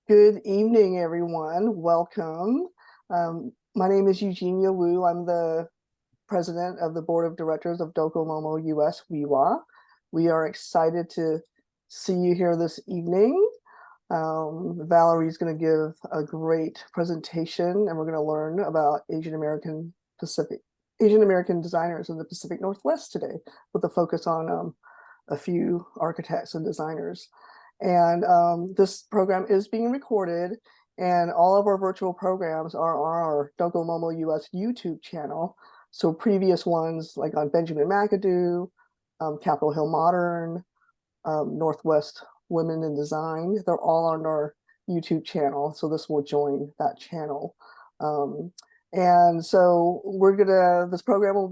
Good evening, everyone. Welcome. My name is Eugenia Wu. I'm the president of the board of directors of Docomomo US WEWA. We are excited to see you here this evening. Valerie's going to give a great presentation, and we're going to learn about Asian American designers in the Pacific Northwest today, with a focus on a few architects and designers. And this program is being recorded, and all of our virtual programs are on our Docomomo US YouTube channel. So previous ones like on Benjamin McAdoo, Capitol Hill Modern, Northwest Women in Design, they're all on our YouTube channel. So this will join that channel. And so this program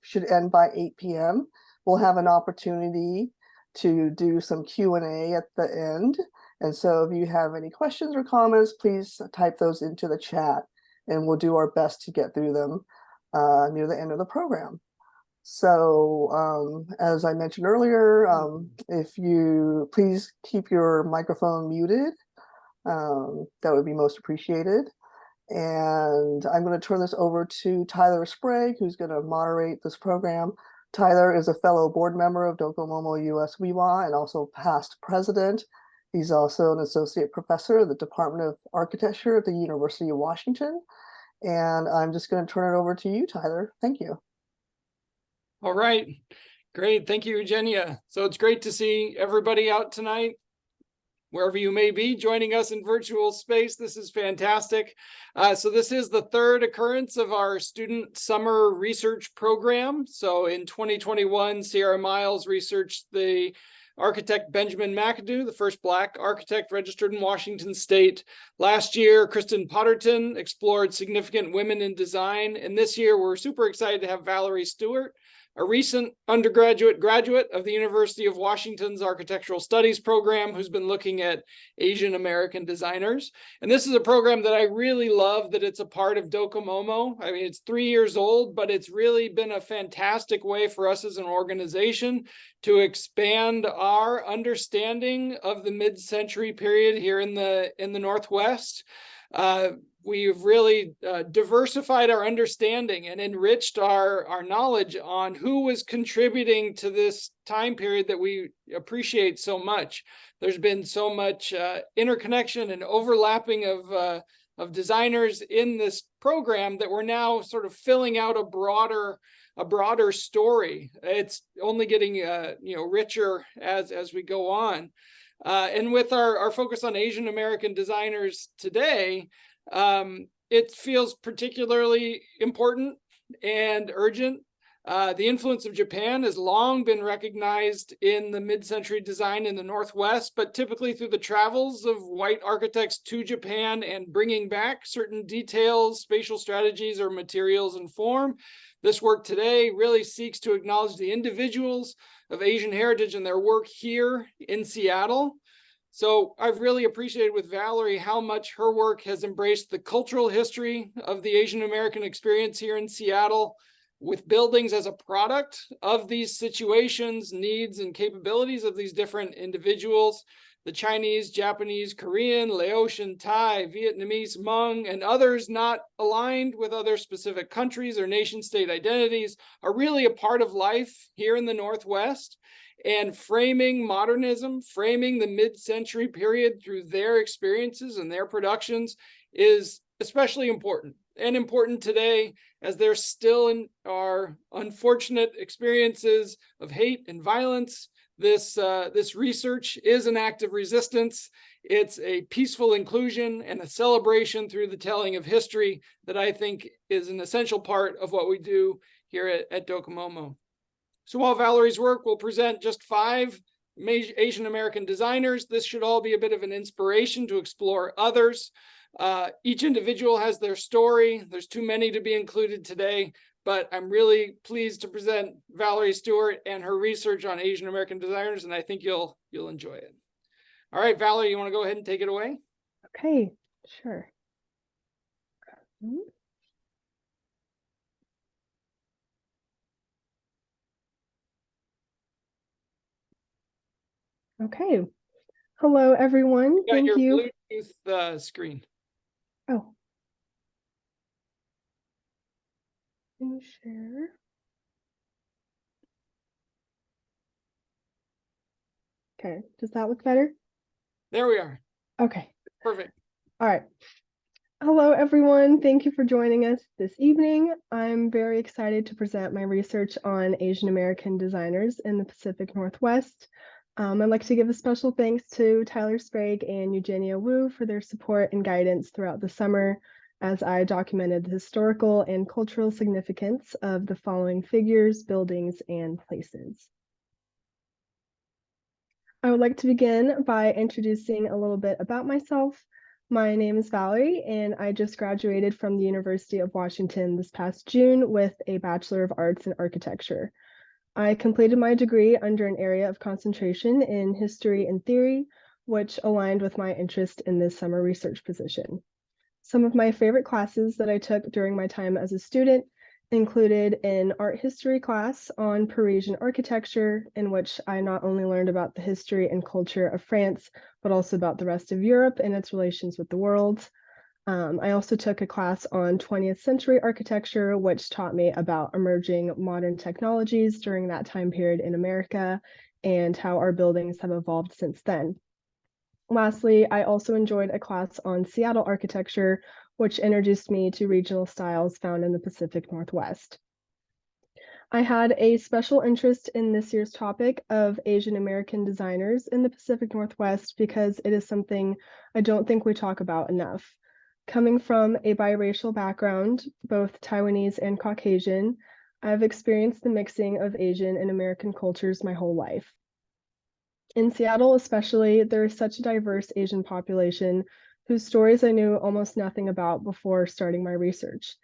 should end by 8 p.m. We'll have an opportunity to do some Q&A at the end. And so if you have any questions or comments, please type those into the chat, and we'll do our best to get through them near the end of the program. So as I mentioned earlier, if you please keep your microphone muted, that would be most appreciated. And I'm going to turn this over to Tyler Sprague, who's going to moderate this program. Tyler is a fellow board member of Docomomo US WEWA and also past president. He's also an associate professor of the Department of Architecture at the University of Washington. And I'm just going to turn it over to you, Tyler. Thank you. All right, great. Thank you, Eugenia. So it's great to see everybody out tonight, wherever you may be joining us in virtual space. This is fantastic. So this is the third occurrence of our student summer research program. So in 2021, Sierra Miles researched the architect Benjamin McAdoo, the first Black architect registered in Washington State. Last year, Kristen Potterton explored significant women in design. And this year, we're super excited to have Valerie Stewart, a recent graduate of the University of Washington's Architectural Studies program, who's been looking at Asian American designers. And this is a program that I really love that it's a part of Docomomo. I mean, it's 3 years old, but it's really been a fantastic way for us as an organization to expand our understanding of the mid-century period here in the Northwest. We've really diversified our understanding and enriched our knowledge on who was contributing to this time period that we appreciate so much. There's been so much interconnection and overlapping of designers in this program that we're now sort of filling out a broader story. It's only getting richer as we go on. And with our focus on Asian American designers today, it feels particularly important and urgent. The influence of Japan has long been recognized in the mid-century design in the Northwest, but typically through the travels of white architects to Japan and bringing back certain details, spatial strategies, or materials and form. This work today really seeks to acknowledge the individuals of Asian heritage and their work here in Seattle. So I've really appreciated with Valerie how much her work has embraced the cultural history of the Asian American experience here in Seattle, with buildings as a product of these situations, needs, and capabilities of these different individuals. The Chinese, Japanese, Korean, Laotian, Thai, Vietnamese, Hmong, and others not aligned with other specific countries or nation-state identities are really a part of life here in the Northwest. And framing modernism, framing the mid-century period through their experiences and their productions is especially important, and important today as there still are unfortunate experiences of hate and violence. This research is an act of resistance. It's a peaceful inclusion and a celebration through the telling of history that I think is an essential part of what we do here at Docomomo. So while Valerie's work will present just 5 Asian American designers, this should all be a bit of an inspiration to explore others. Each individual has their story. There's too many to be included today, but I'm really pleased to present Valerie Stewart and her research on Asian American designers, and I think you'll enjoy it. All right, Valerie, you want to go ahead and take it away? Okay, sure. Okay. Hello, everyone. Thank you. Use the screen. Oh. Can you share? Okay, does that look better? There we are. Okay, Perfect. all right. Hello, everyone. Thank you for joining us this evening. I'm very excited to present my research on Asian American designers in the Pacific Northwest. I'd like to give a special thanks to Tyler Sprague and Eugenia Wu for their support and guidance throughout the summer as I documented the historical and cultural significance of the following figures, buildings, and places. I would like to begin by introducing a little bit about myself. My name is Valerie, and I just graduated from the University of Washington this past June with a Bachelor of Arts in Architecture. I completed my degree under an area of concentration in history and theory, which aligned with my interest in this summer research position. Some of my favorite classes that I took during my time as a student included an art history class on Parisian architecture, in which I not only learned about the history and culture of France, but also about the rest of Europe and its relations with the world. I also took a class on 20th century architecture, which taught me about emerging modern technologies during that time period in America and how our buildings have evolved since then. Lastly, I also enjoyed a class on Seattle architecture, which introduced me to regional styles found in the Pacific Northwest. I had a special interest in this year's topic of Asian American designers in the Pacific Northwest because it is something I don't think we talk about enough. Coming from a biracial background, both Taiwanese and Caucasian, I've experienced the mixing of Asian and American cultures my whole life. In Seattle especially, there is such a diverse Asian population whose stories I knew almost nothing about before starting my research.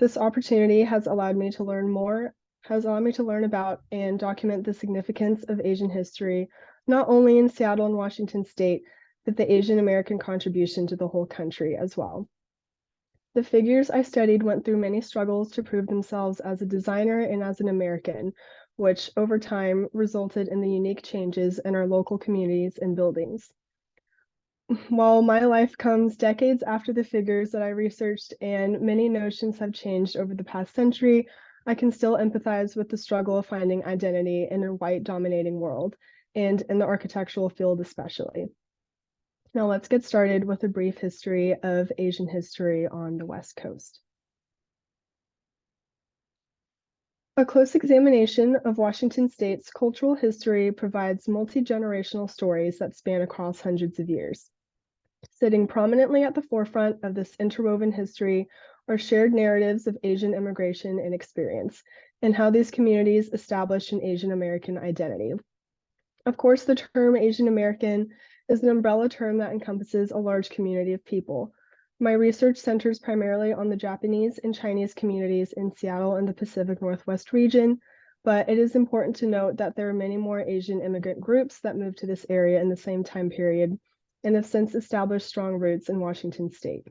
This opportunity has allowed me to learn about and document the significance of Asian history, not only in Seattle and Washington State, but the Asian American contribution to the whole country as well. The figures I studied went through many struggles to prove themselves as a designer and as an American, which over time resulted in the unique changes in our local communities and buildings. While my life comes decades after the figures that I researched and many notions have changed over the past century, I can still empathize with the struggle of finding identity in a white-dominating world, and in the architectural field especially. Now let's get started with a brief history of Asian history on the West Coast. A close examination of Washington State's cultural history provides multi-generational stories that span across hundreds of years. Sitting prominently at the forefront of this interwoven history are shared narratives of Asian immigration and experience, and how these communities established an Asian American identity. Of course, the term Asian American is an umbrella term that encompasses a large community of people. My research centers primarily on the Japanese and Chinese communities in Seattle and the Pacific Northwest region, but it is important to note that there are many more Asian immigrant groups that moved to this area in the same time period and have since established strong roots in Washington State.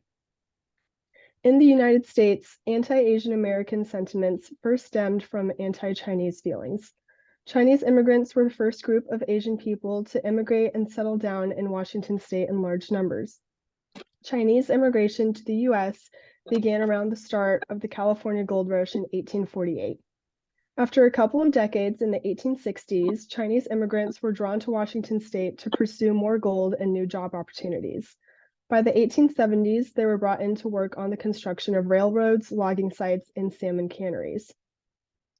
In the United States, anti-Asian American sentiments first stemmed from anti-Chinese feelings. Chinese immigrants were the first group of Asian people to immigrate and settle down in Washington State in large numbers. Chinese immigration to the US began around the start of the California Gold Rush in 1848. After a couple of decades in the 1860s, Chinese immigrants were drawn to Washington State to pursue more gold and new job opportunities. By the 1870s, they were brought in to work on the construction of railroads, logging sites, and salmon canneries.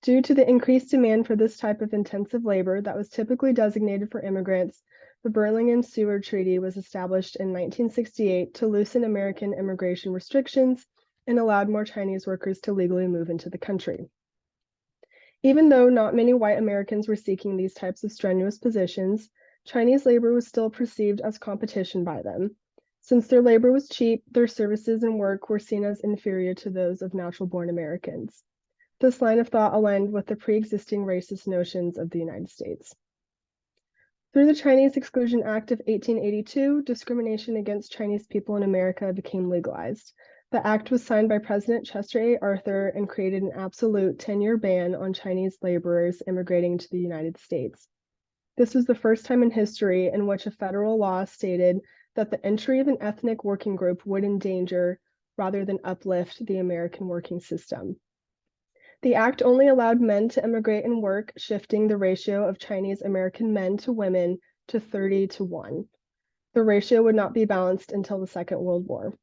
Due to the increased demand for this type of intensive labor that was typically designated for immigrants, the Burlingame-Seward Treaty was established in 1968 to loosen American immigration restrictions and allowed more Chinese workers to legally move into the country. Even though not many white Americans were seeking these types of strenuous positions, Chinese labor was still perceived as competition by them. Since their labor was cheap, their services and work were seen as inferior to those of natural-born Americans. This line of thought aligned with the pre-existing racist notions of the United States. Through the Chinese Exclusion Act of 1882, discrimination against Chinese people in America became legalized. The act was signed by President Chester A. Arthur and created an absolute 10-year ban on Chinese laborers immigrating to the United States. This was the first time in history in which a federal law stated that the entry of an ethnic working group would endanger rather than uplift the American working system. The act only allowed men to immigrate and work, shifting the ratio of Chinese American men to women to 30-1. The ratio would not be balanced until the Second World War.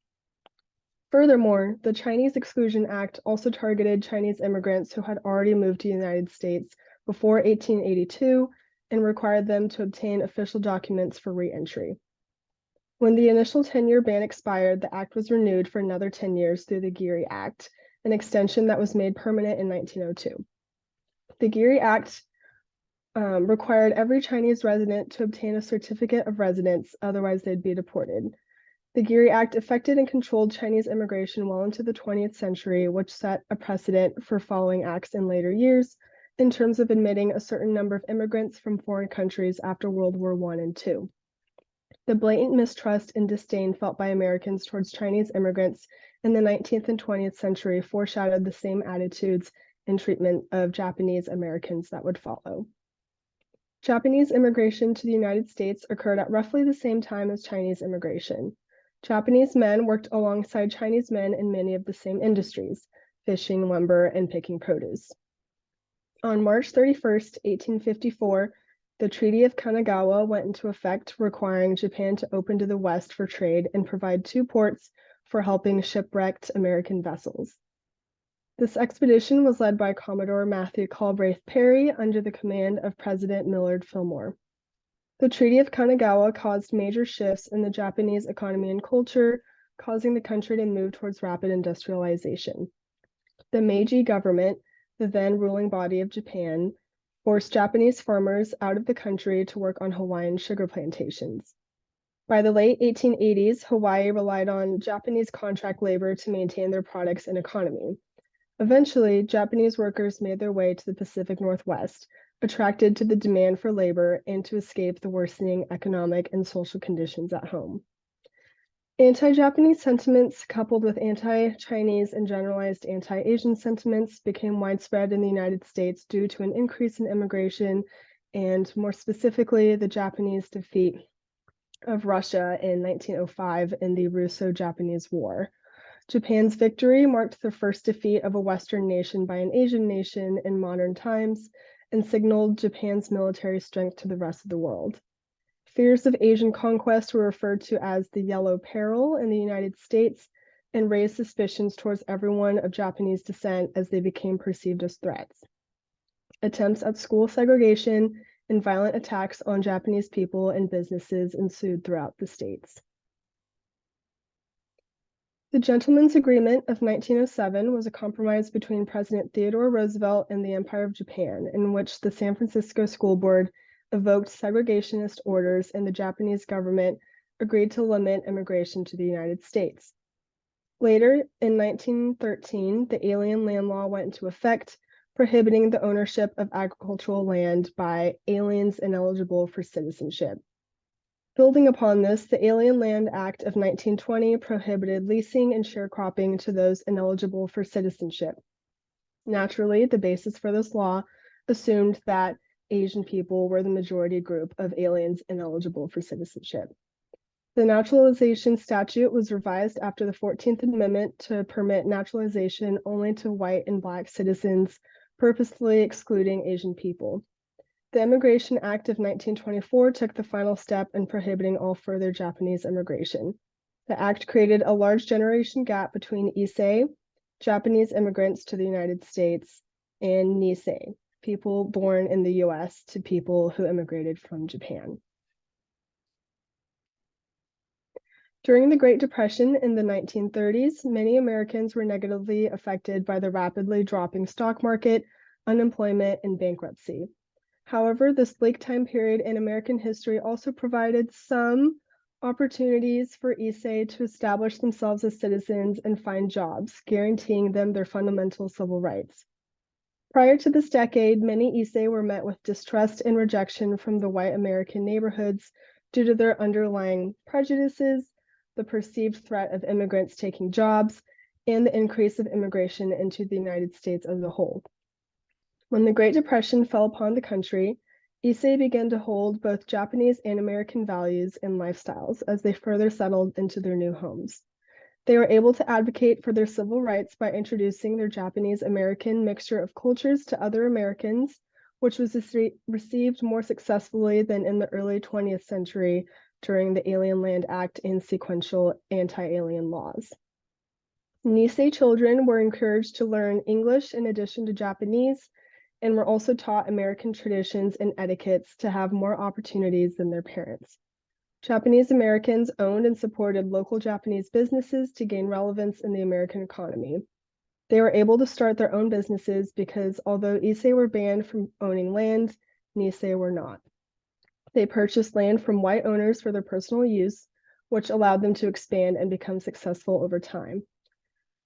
Furthermore, the Chinese Exclusion Act also targeted Chinese immigrants who had already moved to the United States before 1882 and required them to obtain official documents for re-entry. When the initial 10-year ban expired, the act was renewed for another 10 years through the Geary Act, an extension that was made permanent in 1902. The Geary Act required every Chinese resident to obtain a certificate of residence, otherwise they'd be deported. The Geary Act affected and controlled Chinese immigration well into the 20th century, which set a precedent for following acts in later years in terms of admitting a certain number of immigrants from foreign countries after World War I and II. The blatant mistrust and disdain felt by Americans towards Chinese immigrants in the 19th and 20th century foreshadowed the same attitudes and treatment of Japanese Americans that would follow. Japanese immigration to the United States occurred at roughly the same time as Chinese immigration. Japanese men worked alongside Chinese men in many of the same industries, fishing, lumber, and picking produce. On March 31st, 1854, the Treaty of Kanagawa went into effect, requiring Japan to open to the West for trade and provide 2 ports for helping shipwrecked American vessels. This expedition was led by Commodore Matthew Galbraith Perry under the command of President Millard Fillmore. The Treaty of Kanagawa caused major shifts in the Japanese economy and culture, causing the country to move towards rapid industrialization. The Meiji government, the then ruling body of Japan, forced Japanese farmers out of the country to work on Hawaiian sugar plantations. By the late 1880s, Hawaii relied on Japanese contract labor to maintain their products and economy. Eventually, Japanese workers made their way to the Pacific Northwest, attracted to the demand for labor and to escape the worsening economic and social conditions at home. Anti-Japanese sentiments, coupled with anti-Chinese and generalized anti-Asian sentiments, became widespread in the United States due to an increase in immigration and, more specifically, the Japanese defeat of Russia in 1905 in the Russo-Japanese War. Japan's victory marked the first defeat of a Western nation by an Asian nation in modern times and signaled Japan's military strength to the rest of the world. Fears of Asian conquest were referred to as the Yellow Peril in the United States and raised suspicions towards everyone of Japanese descent as they became perceived as threats. Attempts at school segregation and violent attacks on Japanese people and businesses ensued throughout the states. The Gentlemen's Agreement of 1907 was a compromise between President Theodore Roosevelt and the Empire of Japan, in which the San Francisco School Board evoked segregationist orders and the Japanese government agreed to limit immigration to the United States. Later, in 1913, the Alien Land Law went into effect, prohibiting the ownership of agricultural land by aliens ineligible for citizenship. Building upon this, the Alien Land Act of 1920 prohibited leasing and sharecropping to those ineligible for citizenship. Naturally, the basis for this law assumed that Asian people were the majority group of aliens ineligible for citizenship. The naturalization statute was revised after the 14th Amendment to permit naturalization only to white and Black citizens, purposefully excluding Asian people. The Immigration Act of 1924 took the final step in prohibiting all further Japanese immigration. The act created a large generation gap between Issei, Japanese immigrants to the United States, and Nisei, people born in the US, to people who immigrated from Japan. During the Great Depression in the 1930s, many Americans were negatively affected by the rapidly dropping stock market, unemployment, and bankruptcy. However, this bleak time period in American history also provided some opportunities for Issei to establish themselves as citizens and find jobs, guaranteeing them their fundamental civil rights. Prior to this decade, many Issei were met with distrust and rejection from the white American neighborhoods due to their underlying prejudices, the perceived threat of immigrants taking jobs, and the increase of immigration into the United States as a whole. When the Great Depression fell upon the country, Issei began to hold both Japanese and American values and lifestyles as they further settled into their new homes. They were able to advocate for their civil rights by introducing their Japanese-American mixture of cultures to other Americans, which was received more successfully than in the early 20th century during the Alien Land Act and sequential anti-alien laws. Nisei children were encouraged to learn English in addition to Japanese, and were also taught American traditions and etiquettes to have more opportunities than their parents. Japanese Americans owned and supported local Japanese businesses to gain relevance in the American economy. They were able to start their own businesses because although Issei were banned from owning land, Nisei were not. They purchased land from white owners for their personal use, which allowed them to expand and become successful over time.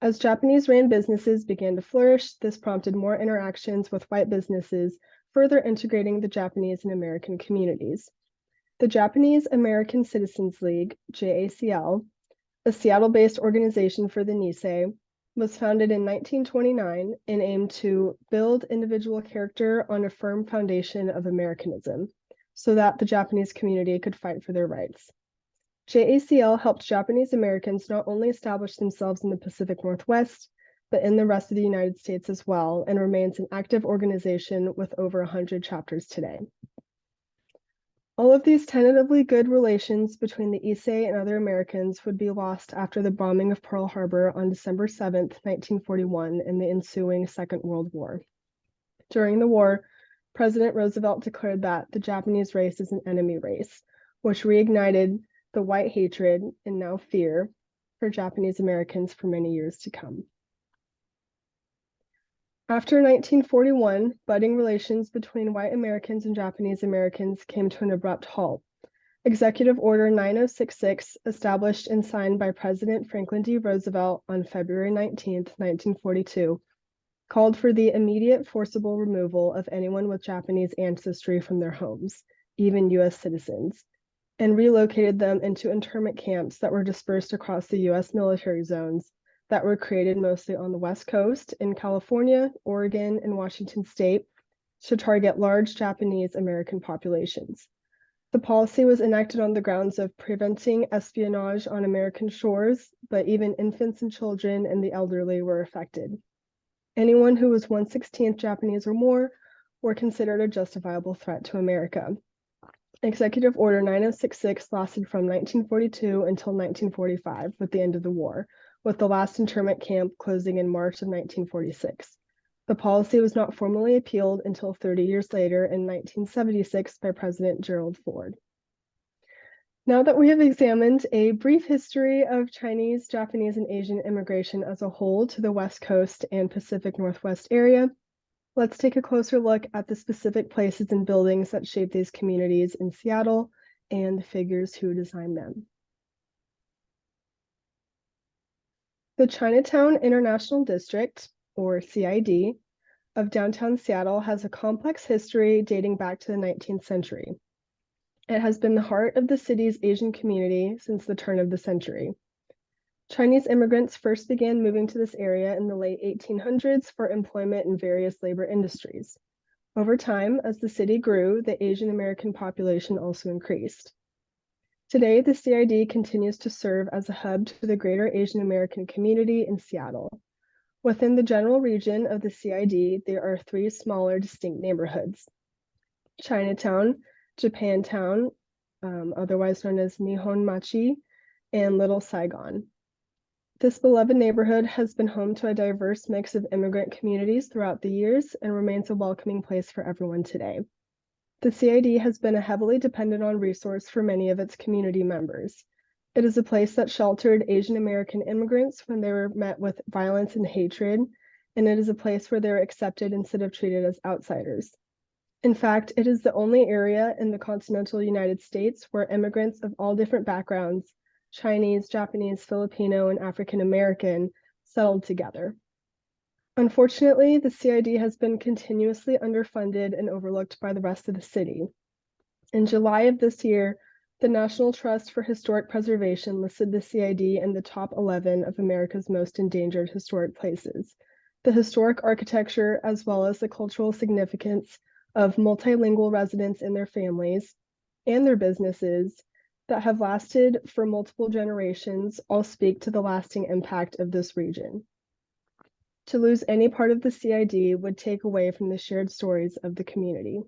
As Japanese-ran businesses began to flourish, this prompted more interactions with white businesses, further integrating the Japanese and American communities. The Japanese American Citizens League, JACL, a Seattle-based organization for the Nisei, was founded in 1929 and aimed to build individual character on a firm foundation of Americanism, so that the Japanese community could fight for their rights. JACL helped Japanese Americans not only establish themselves in the Pacific Northwest, but in the rest of the United States as well, and remains an active organization with over 100 chapters today. All of these tentatively good relations between the Issei and other Americans would be lost after the bombing of Pearl Harbor on December 7, 1941, and the ensuing Second World War. During the war, President Roosevelt declared that the Japanese race is an enemy race, which reignited the white hatred and now fear for Japanese Americans for many years to come. After 1941, budding relations between white Americans and Japanese Americans came to an abrupt halt. Executive Order 9066, established and signed by President Franklin D. Roosevelt on February 19, 1942, called for the immediate forcible removal of anyone with Japanese ancestry from their homes, even U.S. citizens, and relocated them into internment camps that were dispersed across the U.S. military zones that were created mostly on the West Coast in California, Oregon, and Washington State to target large Japanese American populations. The policy was enacted on the grounds of preventing espionage on American shores, but even infants and children and the elderly were affected. Anyone who was 1/16 Japanese or more were considered a justifiable threat to America. Executive Order 9066 lasted from 1942 until 1945, with the end of the war, with the last internment camp closing in March of 1946. The policy was not formally appealed until 30 years later in 1976 by President Gerald Ford. Now that we have examined a brief history of Chinese, Japanese, and Asian immigration as a whole to the West Coast and Pacific Northwest area, let's take a closer look at the specific places and buildings that shape these communities in Seattle and the figures who designed them. The Chinatown International District, or CID, of downtown Seattle has a complex history dating back to the 19th century. It has been the heart of the city's Asian community since the turn of the century. Chinese immigrants first began moving to this area in the late 1800s for employment in various labor industries. Over time, as the city grew, the Asian American population also increased. Today, the CID continues to serve as a hub to the greater Asian American community in Seattle. Within the general region of the CID, there are three smaller distinct neighborhoods: Chinatown, Japantown, otherwise known as Nihonmachi, and Little Saigon. This beloved neighborhood has been home to a diverse mix of immigrant communities throughout the years and remains a welcoming place for everyone today. The CID has been a heavily dependent on resource for many of its community members. It is a place that sheltered Asian American immigrants when they were met with violence and hatred, and it is a place where they were accepted instead of treated as outsiders. In fact, it is the only area in the continental United States where immigrants of all different backgrounds, Chinese, Japanese, Filipino, and African American, settled together. Unfortunately, the CID has been continuously underfunded and overlooked by the rest of the city. In July of this year, the National Trust for Historic Preservation listed the CID in the top 11 of America's most endangered historic places. The historic architecture, as well as the cultural significance, of multilingual residents and their families and their businesses that have lasted for multiple generations all speak to the lasting impact of this region. To lose any part of the CID would take away from the shared stories of the community.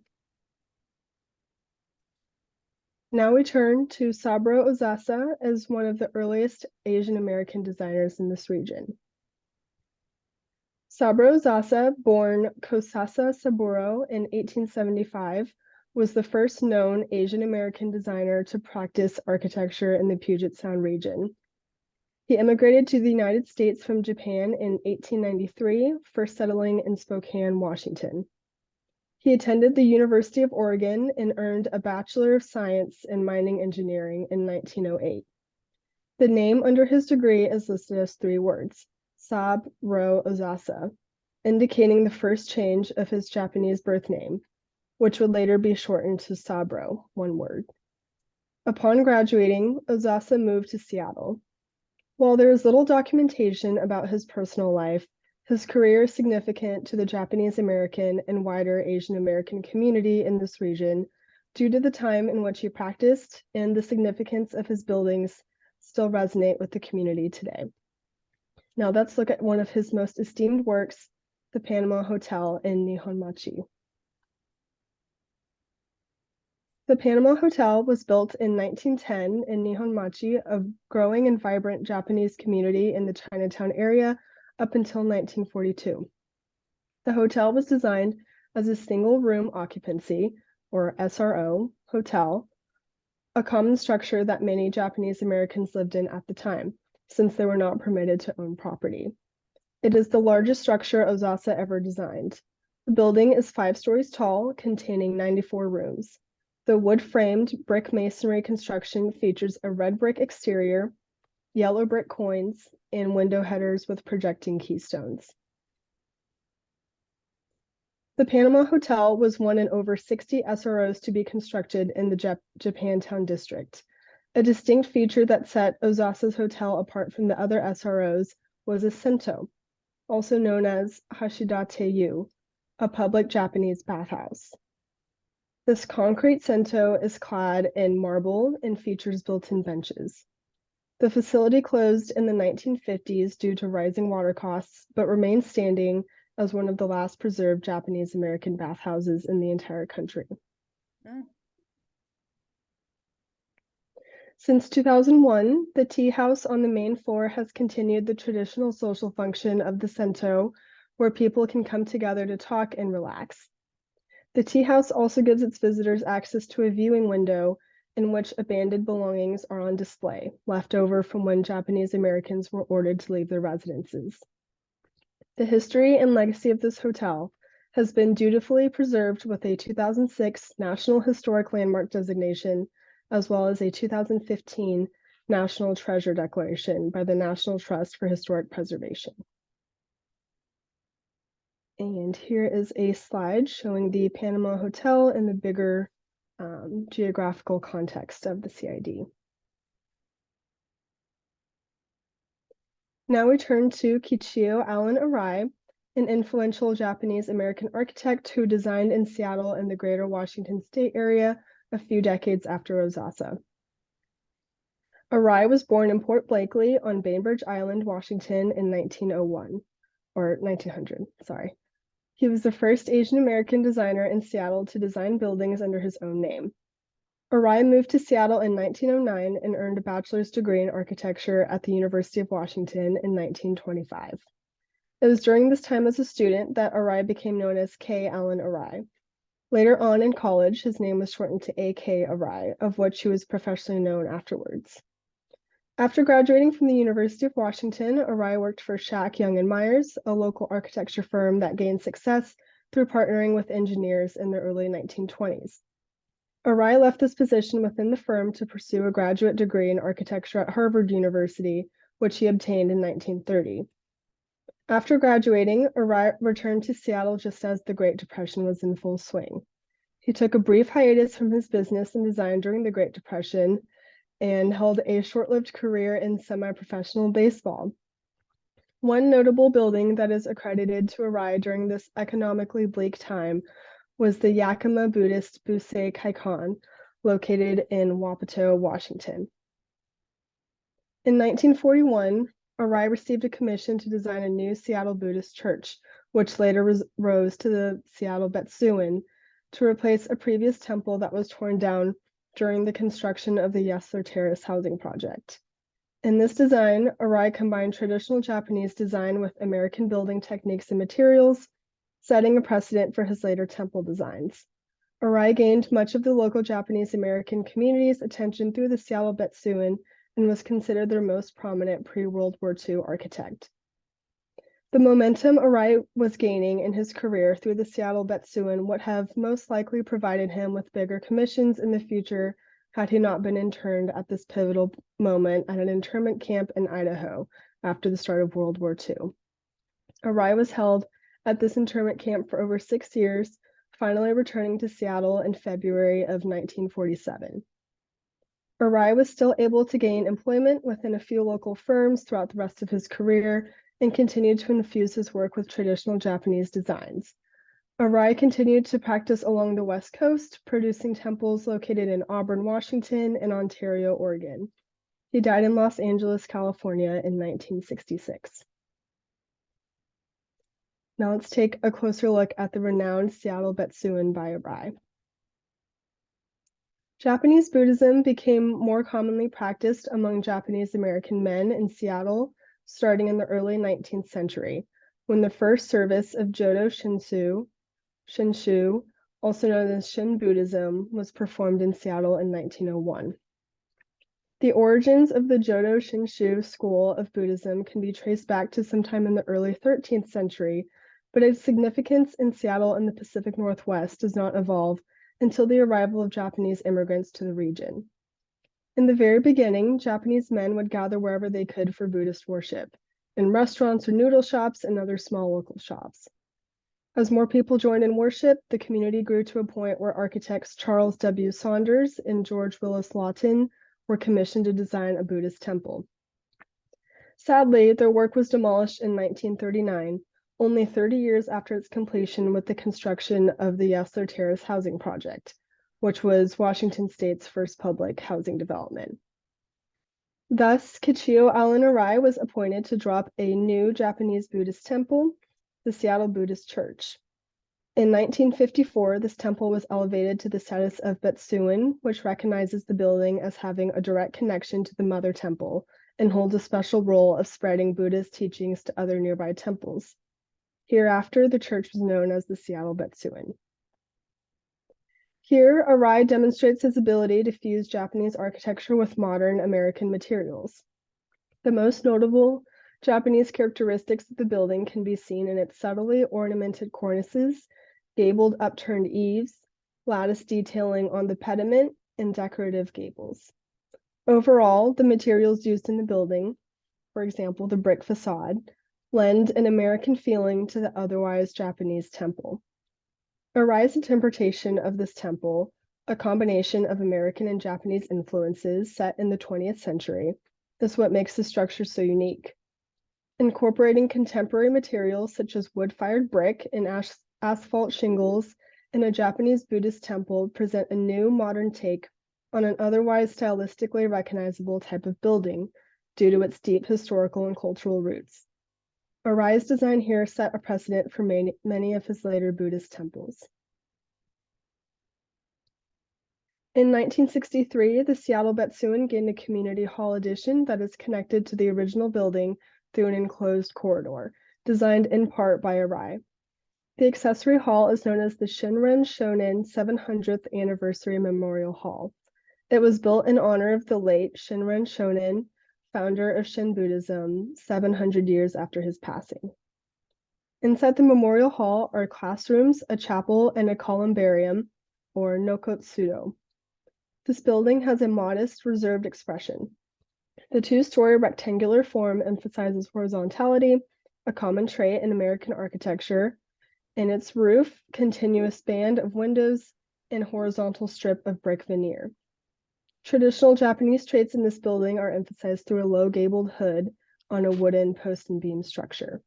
Now we turn to Saburo Ozasa as one of the earliest Asian American designers in this region. Saburo Ozasa, born Kosasa Saburo in 1875, was the first known Asian American designer to practice architecture in the Puget Sound region. He immigrated to the United States from Japan in 1893, first settling in Spokane, Washington. He attended the University of Oregon and earned a Bachelor of Science in Mining Engineering in 1908. The name under his degree is listed as 3 words, Saburo Ozasa, indicating the first change of his Japanese birth name, which would later be shortened to Saburo, 1 word. Upon graduating, Ozasa moved to Seattle. While there is little documentation about his personal life, his career is significant to the Japanese American and wider Asian American community in this region due to the time in which he practiced and the significance of his buildings still resonate with the community today. Now let's look at one of his most esteemed works, the Panama Hotel in Nihonmachi. The Panama Hotel was built in 1910 in Nihonmachi, a growing and vibrant Japanese community in the Chinatown area up until 1942. The hotel was designed as a single-room occupancy, or SRO, hotel, a common structure that many Japanese Americans lived in at the time, since they were not permitted to own property. It is the largest structure Ozasa ever designed. The building is 5 stories tall, containing 94 rooms. The wood-framed brick masonry construction features a red brick exterior, yellow brick coins, and window headers with projecting keystones. The Panama Hotel was one in over 60 SROs to be constructed in the Japantown district. A distinct feature that set Ozasa's hotel apart from the other SROs was a sento, also known as Hashidate-yu, a public Japanese bathhouse. This concrete sento is clad in marble and features built-in benches. The facility closed in the 1950s due to rising water costs, but remains standing as one of the last preserved Japanese American bathhouses in the entire country. Since 2001, the tea house on the main floor has continued the traditional social function of the sento, where people can come together to talk and relax. The tea house also gives its visitors access to a viewing window in which abandoned belongings are on display, left over from when Japanese Americans were ordered to leave their residences. The history and legacy of this hotel has been dutifully preserved with a 2006 National Historic Landmark designation, as well as a 2015 National Treasure Declaration by the National Trust for Historic Preservation. And here is a slide showing the Panama Hotel in the bigger geographical context of the CID. Now we turn to Kichio Allen Arai, an influential Japanese American architect who designed in Seattle and the greater Washington state area a few decades after Ozasa. Arai was born in Port Blakely on Bainbridge Island, Washington in 1900, sorry. He was the first Asian American designer in Seattle to design buildings under his own name. Arai moved to Seattle in 1909 and earned a bachelor's degree in architecture at the University of Washington in 1925. It was during this time as a student that Arai became known as K. Allen Arai. Later on in college, his name was shortened to A.K. Arai, of which he was professionally known afterwards. After graduating from the University of Washington, Arai worked for Shack, Young & Myers, a local architecture firm that gained success through partnering with engineers in the early 1920s. Arai left this position within the firm to pursue a graduate degree in architecture at Harvard University, which he obtained in 1930. After graduating, Arai returned to Seattle just as the Great Depression was in full swing. He took a brief hiatus from his business and design during the Great Depression and held a short-lived career in semi-professional baseball. One notable building that is accredited to Arai during this economically bleak time was the Yakima Buddhist Busei Kaikon, located in Wapato, Washington. In 1941, Arai received a commission to design a new Seattle Buddhist church, which later rose to the Seattle Betsuin, to replace a previous temple that was torn down during the construction of the Yesler Terrace housing project. In this design, Arai combined traditional Japanese design with American building techniques and materials, setting a precedent for his later temple designs. Arai gained much of the local Japanese American community's attention through the Seattle Betsuin and was considered their most prominent pre-World War II architect. The momentum Arai was gaining in his career through the Seattle Betsuin would have most likely provided him with bigger commissions in the future had he not been interned at this pivotal moment at an internment camp in Idaho after the start of World War II. Arai was held at this internment camp for over 6 years, finally returning to Seattle in February of 1947. Arai was still able to gain employment within a few local firms throughout the rest of his career and continued to infuse his work with traditional Japanese designs. Arai continued to practice along the West Coast, producing temples located in Auburn, Washington, and Ontario, Oregon. He died in Los Angeles, California in 1966. Now let's take a closer look at the renowned Seattle Betsuin by Arai. Japanese Buddhism became more commonly practiced among Japanese American men in Seattle starting in the early 19th century, when the first service of Jodo Shinshu, also known as Shin Buddhism, was performed in Seattle in 1901. The origins of the Jodo Shinshu school of Buddhism can be traced back to sometime in the early 13th century, but its significance in Seattle and the Pacific Northwest does not evolve until the arrival of Japanese immigrants to the region. In the very beginning, Japanese men would gather wherever they could for Buddhist worship, in restaurants or noodle shops and other small local shops. As more people joined in worship, the community grew to a point where architects Charles W. Saunders and George Willis Lawton were commissioned to design a Buddhist temple. Sadly, their work was demolished in 1939, only 30 years after its completion with the construction of the Yesler Terrace housing project, which was Washington State's first public housing development. Thus, Kichio Allen Arai was appointed to drop a new Japanese Buddhist temple, the Seattle Buddhist Church. In 1954, this temple was elevated to the status of Betsuin, which recognizes the building as having a direct connection to the mother temple and holds a special role of spreading Buddhist teachings to other nearby temples. Hereafter, the church was known as the Seattle Betsuin. Here, Arai demonstrates his ability to fuse Japanese architecture with modern American materials. The most notable Japanese characteristics of the building can be seen in its subtly ornamented cornices, gabled upturned eaves, lattice detailing on the pediment, and decorative gables. Overall, the materials used in the building, for example, the brick facade, lend an American feeling to the otherwise Japanese temple. Arai's interpretation of this temple, a combination of American and Japanese influences set in the 20th century, is what makes the structure so unique. Incorporating contemporary materials such as wood-fired brick and asphalt shingles in a Japanese Buddhist temple present a new modern take on an otherwise stylistically recognizable type of building due to its deep historical and cultural roots. Arai's design here set a precedent for many of his later Buddhist temples. In 1963, the Seattle Betsuin gained a community hall addition that is connected to the original building through an enclosed corridor, designed in part by Arai. The accessory hall is known as the Shinran Shonin 700th Anniversary Memorial Hall. It was built in honor of the late Shinran Shonin, founder of Shin Buddhism, 700 years after his passing. Inside the Memorial Hall are classrooms, a chapel, and a columbarium, or nokotsudo. This building has a modest, reserved expression. The two-story rectangular form emphasizes horizontality, a common trait in American architecture, and its roof, continuous band of windows, and horizontal strip of brick veneer. Traditional Japanese traits in this building are emphasized through a low gabled hood on a wooden post and beam structure.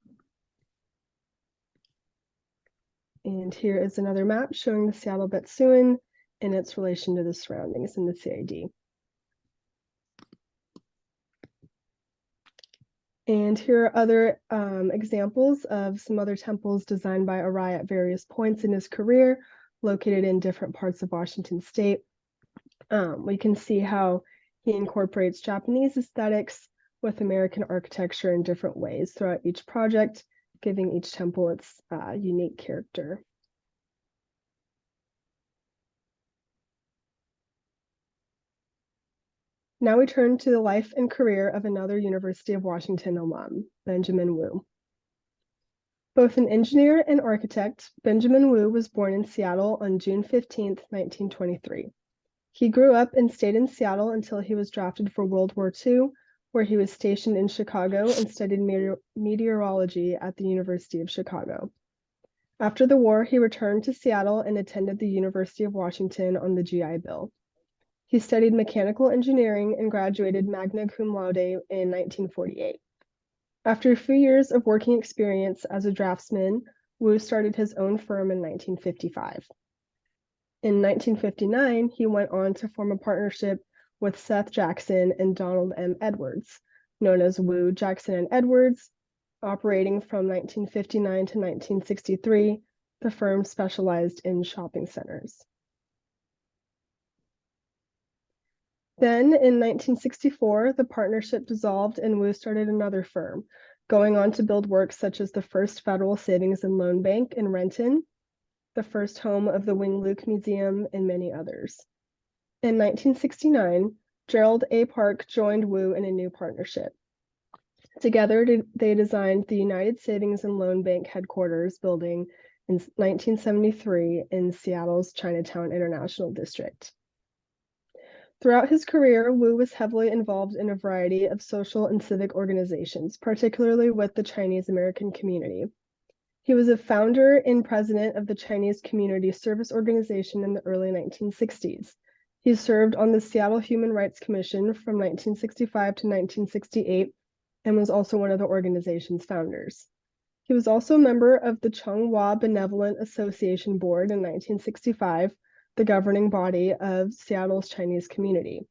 And here is another map showing the Seattle Betsuan and its relation to the surroundings in the CID. And here are other examples of some other temples designed by Arai at various points in his career, located in different parts of Washington state. We can see how he incorporates Japanese aesthetics with American architecture in different ways throughout each project, giving each temple its unique character. Now we turn to the life and career of another University of Washington alum, Benjamin Wu. Both an engineer and architect, Benjamin Wu was born in Seattle on June 15, 1923. He grew up and stayed in Seattle until he was drafted for World War II, where he was stationed in Chicago and studied meteorology at the University of Chicago. After the war, he returned to Seattle and attended the University of Washington on the GI Bill. He studied mechanical engineering and graduated magna cum laude in 1948. After a few years of working experience as a draftsman, Wu started his own firm in 1955. In 1959, he went on to form a partnership with Seth Jackson and Donald M. Edwards, known as Wu, Jackson, and Edwards. Operating from 1959 to 1963, the firm specialized in shopping centers. Then, in 1964, the partnership dissolved and Wu started another firm, going on to build works such as the first Federal Savings and Loan Bank in Renton, the first home of the Wing Luke Museum, and many others. In 1969, Gerald A. Park joined Wu in a new partnership. Together, they designed the United Savings and Loan Bank headquarters building in 1973 in Seattle's Chinatown International District. Throughout his career, Wu was heavily involved in a variety of social and civic organizations, particularly with the Chinese American community. He was a founder and president of the Chinese Community Service Organization in the early 1960s. He served on the Seattle Human Rights Commission from 1965 to 1968 and was also one of the organization's founders. He was also a member of the Changhua Benevolent Association Board in 1965, the governing body of Seattle's Chinese community.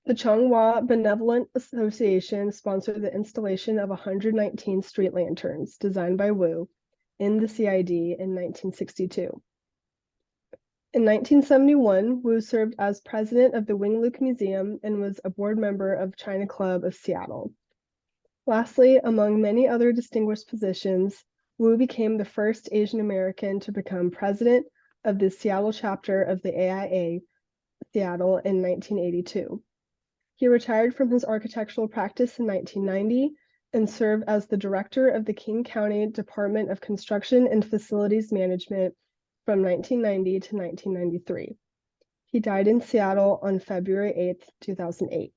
The Changhua Benevolent Association sponsored the installation of 119 street lanterns designed by Wu in the CID in 1962. In 1971, Wu served as president of the Wing Luke Museum and was a board member of China Club of Seattle. Lastly, among many other distinguished positions, Wu became the first Asian American to become president of the Seattle chapter of the AIA Seattle in 1982. He retired from his architectural practice in 1990 and served as the director of the King County Department of Construction and Facilities Management from 1990 to 1993. He died in Seattle on February 8, 2008.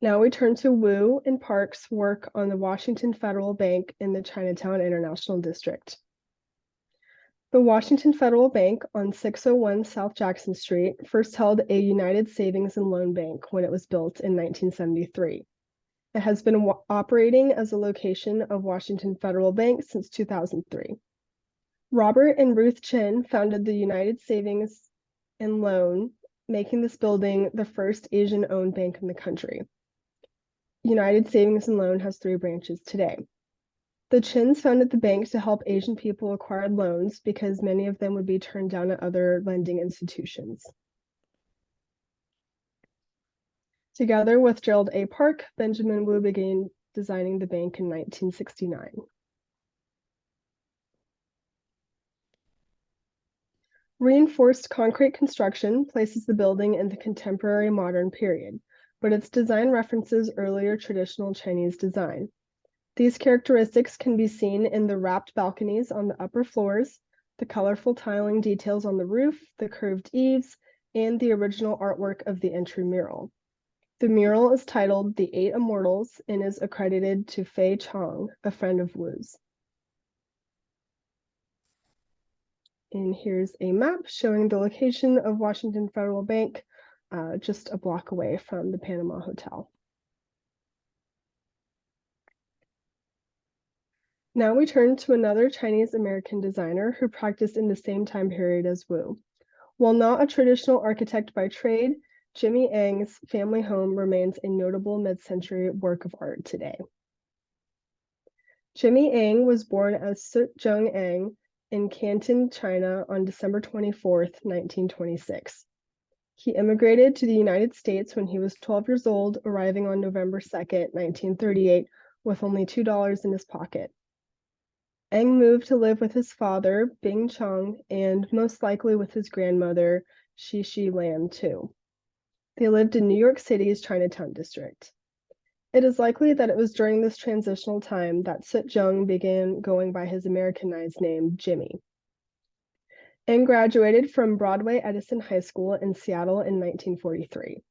Now we turn to Wu and Park's work on the Washington Federal Bank in the Chinatown International District. The Washington Federal Bank on 601 South Jackson Street first held a United Savings and Loan Bank when it was built in 1973. It has been operating as a location of Washington Federal Bank since 2003. Robert and Ruth Chin founded the United Savings and Loan, making this building the first Asian-owned bank in the country. United Savings and Loan has 3 branches today. The Chins founded the bank to help Asian people acquire loans because many of them would be turned down at other lending institutions. Together with Gerald A. Park, Benjamin Wu began designing the bank in 1969. Reinforced concrete construction places the building in the contemporary modern period, but its design references earlier traditional Chinese design. These characteristics can be seen in the wrapped balconies on the upper floors, the colorful tiling details on the roof, the curved eaves, and the original artwork of the entry mural. The mural is titled The 8 Immortals and is accredited to Fei Chong, a friend of Wu's. And here's a map showing the location of Washington Federal Bank, just a block away from the Panama Hotel. Now we turn to another Chinese-American designer who practiced in the same time period as Wu. While not a traditional architect by trade, Jimmy Eng's family home remains a notable mid-century work of art today. Jimmy Eng was born as Sut-Jung Eng in Canton, China on December 24, 1926. He immigrated to the United States when he was 12 years old, arriving on November 2, 1938, with only $2 in his pocket. Eng moved to live with his father, Bing Chong, and most likely with his grandmother, Shi Lam, too. They lived in New York City's Chinatown district. It is likely that it was during this transitional time that Sut-Jung began going by his Americanized name, Jimmy. Eng graduated from Broadway Edison High School in Seattle in 1943.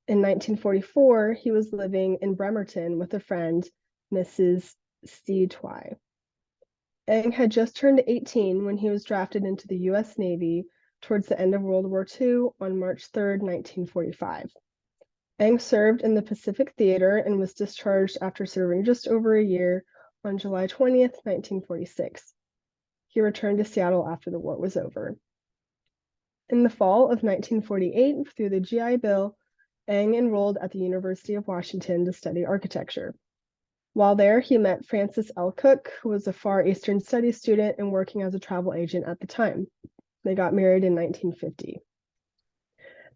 In 1944, he was living in Bremerton with a friend, Mrs. C. Twy. Eng had just turned 18 when he was drafted into the U.S. Navy towards the end of World War II on March 3, 1945. Eng served in the Pacific Theater and was discharged after serving just over a year on July 20th, 1946. He returned to Seattle after the war was over. In the fall of 1948, through the GI Bill, Eng enrolled at the University of Washington to study architecture. While there, he met Francis L. Cook, who was a Far Eastern Studies student and working as a travel agent at the time. They got married in 1950.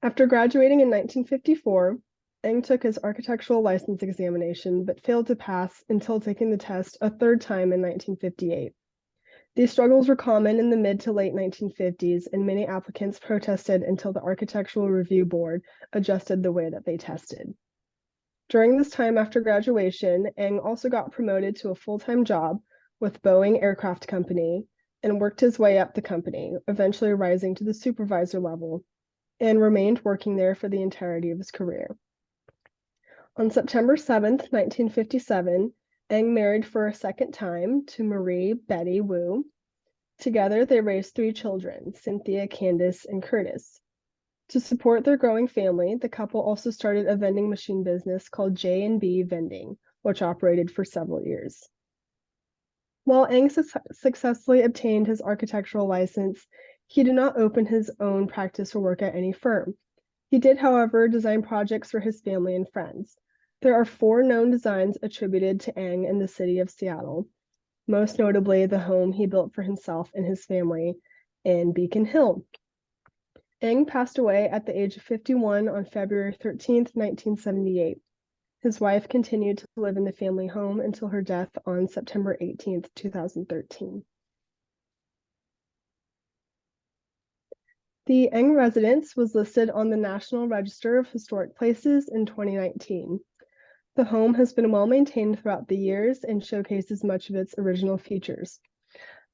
After graduating in 1954, Eng took his architectural license examination but failed to pass until taking the test a third time in 1958. These struggles were common in the mid to late 1950s, and many applicants protested until the Architectural Review Board adjusted the way that they tested. During this time after graduation, Eng also got promoted to a full-time job with Boeing Aircraft Company and worked his way up the company, eventually rising to the supervisor level, and remained working there for the entirety of his career. On September 7, 1957, Eng married for a second time to Marie Betty Wu. Together, they raised 3 children, Cynthia, Candace, and Curtis. To support their growing family, the couple also started a vending machine business called J&B Vending, which operated for several years. While Eng successfully obtained his architectural license, he did not open his own practice or work at any firm. He did, however, design projects for his family and friends. There are 4 known designs attributed to Eng in the city of Seattle, most notably the home he built for himself and his family in Beacon Hill. Eng passed away at the age of 51 on February 13, 1978. His wife continued to live in the family home until her death on September 18, 2013. The Eng residence was listed on the National Register of Historic Places in 2019. The home has been well maintained throughout the years and showcases much of its original features.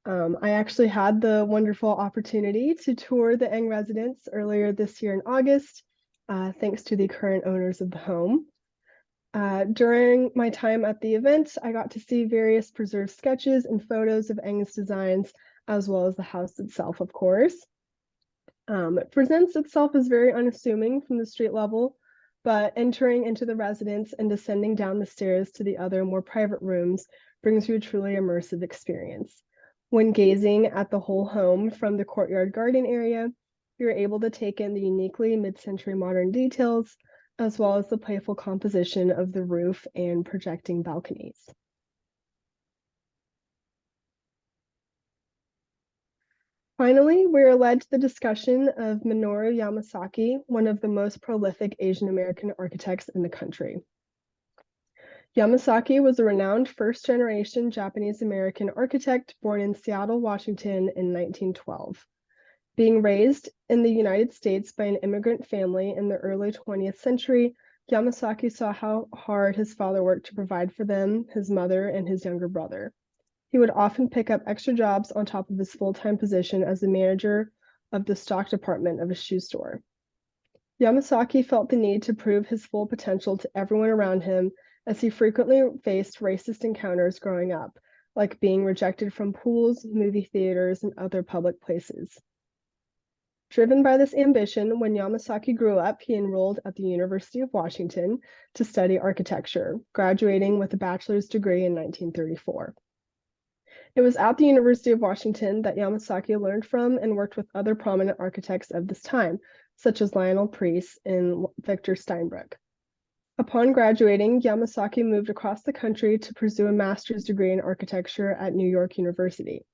I actually had the wonderful opportunity to tour the Eng residence earlier this year in August, thanks to the current owners of the home. During my time at the event, I got to see various preserved sketches and photos of Eng's designs, as well as the house itself, of course. It presents itself as very unassuming from the street level, but entering into the residence and descending down the stairs to the other more private rooms brings you a truly immersive experience. When gazing at the whole home from the courtyard garden area, you're able to take in the uniquely mid-century modern details, as well as the playful composition of the roof and projecting balconies. Finally, we are led to the discussion of Minoru Yamasaki, one of the most prolific Asian American architects in the country. Yamasaki was a renowned first-generation Japanese American architect born in Seattle, Washington in 1912. Being raised in the United States by an immigrant family in the early 20th century, Yamasaki saw how hard his father worked to provide for them, his mother, and his younger brother. He would often pick up extra jobs on top of his full-time position as the manager of the stock department of a shoe store. Yamasaki felt the need to prove his full potential to everyone around him, as he frequently faced racist encounters growing up, like being rejected from pools, movie theaters, and other public places. Driven by this ambition, when Yamasaki grew up, he enrolled at the University of Washington to study architecture, graduating with a bachelor's degree in 1934. It was at the University of Washington that Yamasaki learned from and worked with other prominent architects of this time, such as Lionel Preece and Victor Steinbruck. Upon graduating, Yamasaki moved across the country to pursue a master's degree in architecture at New York University.